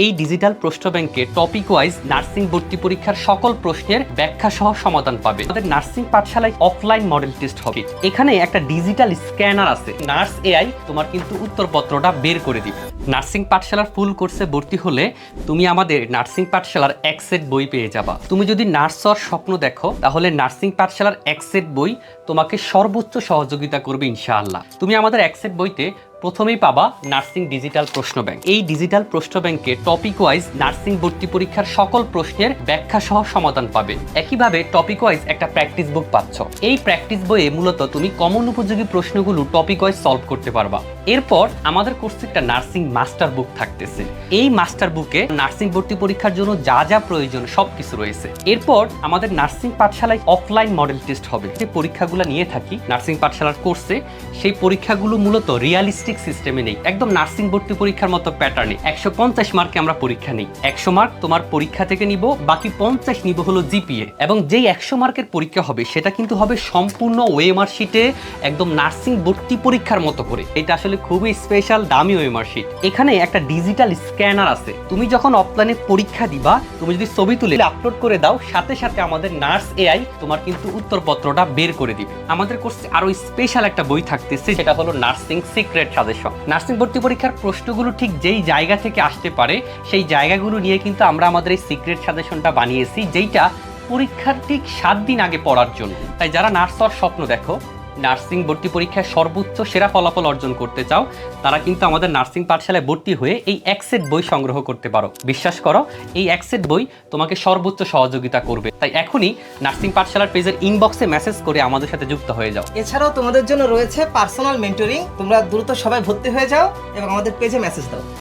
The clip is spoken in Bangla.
এই ডিজিটাল প্রশ্ন ব্যাংকে টপিক ওয়াইজ নার্সিং ভর্তি পরীক্ষার সকল প্রশ্নের ব্যাখ্যা সহ সমাধান পাবে। আমাদের নার্সিং পাঠশালায় অফলাইন মডেল টেস্ট হবে। এখানে একটা ডিজিটাল স্ক্যানার আছে, নার্স এআই তোমার কিন্তু উত্তরপত্রটা বের করে দিবে। নার্সিং পাঠশালার ফুল কোর্সে ভর্তি হলে তুমি আমাদের নার্সিং পাঠশালার এক সেট বই পেয়ে যাবা। তুমি যদি নার্স হওয়ার স্বপ্ন দেখো তাহলে নার্সিং পাঠশালার এক সেট বই তোমাকে সর্বোচ্চ সহযোগিতা করবে ইনশাআল্লাহ। তুমি আমাদের এক সেট বইতে প্রথমেই পাবা নার্সিং ডিজিটাল প্রশ্ন ব্যাংক। এই ডিজিটাল প্রশ্ন ব্যাংকে টপিক ওয়াইজ নার্সিং ভর্তি পরীক্ষার সকল প্রশ্নের ব্যাখ্যা সহ সমাধান পাবে। একইভাবে টপিক ওয়াইজ একটা প্র্যাকটিস বুক পাচ্ছ। এই প্র্যাকটিস বইয়ে মূলত তুমি কমন উপযোগী প্রশ্নগুলো টপিক ওয়াইজ সলভ করতে পারবা। এরপর আমাদের কোর্সে একটা নার্সিং মাস্টার বুক থাকতেছে। এই মাস্টার বুকে নার্সিং ভর্তি পরীক্ষার জন্য যা যা প্রয়োজন সবকিছু রয়েছে। এরপর আমাদের নার্সিং পাঠশালায় অফলাইন মডেল টেস্ট হবে। যে পরীক্ষাগুলো নিয়ে থাকি নার্সিং পাঠশালার কোর্সে, সেই পরীক্ষাগুলো মূলত রিয়ালিস্টিক সিস্টেমে নেই, একদম নার্সিং ভর্তি পরীক্ষার মতো প্যাটার্নে। 150 মার্কে আমরা পরীক্ষা নেই। 100 মার্ক তোমার পরীক্ষা থেকে নিব, বাকি 50 নিব হলো জিপিএ। এবং যেই 100 মার্কের পরীক্ষা হবে সেটা কিন্তু হবে সম্পূর্ণ ওএমআর শিটে, একদম নার্সিং ভর্তি পরীক্ষার মতো করে। এটা আসলে খুবই স্পেশাল দামি ওএমআর শিট। এখানে একটা ডিজিটাল স্ক্যানার আছে। তুমি যখন অফলাইনে পরীক্ষা দিবা, তুমি যদি ছবি তুলে আপলোড করে দাও, সাথে সাথে আমাদের নার্স এআই তোমার কিন্তু উত্তরপত্রটা বের করে দিবে। আমাদের কোর্সে আরো স্পেশাল একটা বই থাকতেছে, সেটা হলো নার্সিং সিক্রেট সাজেশন। নার্সিং ভর্তি পরীক্ষার প্রশ্নগুলো ঠিক যেই জায়গা থেকে আসতে পারে সেই জায়গাগুলো নিয়ে কিন্তু আমরা আমাদের এই সিক্রেট সাজেশনটা বানিয়েছি, যেইটা পরীক্ষার ঠিক 7 দিন আগে পড়ার জন্য। তাই যারা নার্স হওয়ার স্বপ্ন দেখো, নার্সিং ভর্তি পরীক্ষায় সর্বোচ্চ সেরা ফলাফল অর্জন করতে চাও, তারা কিন্তু আমাদের নার্সিং পাঠশালায় ভর্তি হয়ে এই এক সেট বই সংগ্রহ করতে পারো। বিশ্বাস করো, এই এক সেট বই তোমাকে সর্বোচ্চ সহযোগিতা করবে। তাই এখনই নার্সিং পাঠশালার পেজের ইনবক্সে মেসেজ করে আমাদের সাথে যুক্ত হয়ে যাও। এছাড়াও তোমাদের জন্য রয়েছে পার্সোনাল মেন্টরিং। তোমরা দ্রুত সবাই ভর্তি হয়ে যাও এবং আমাদের পেজে মেসেজ দাও।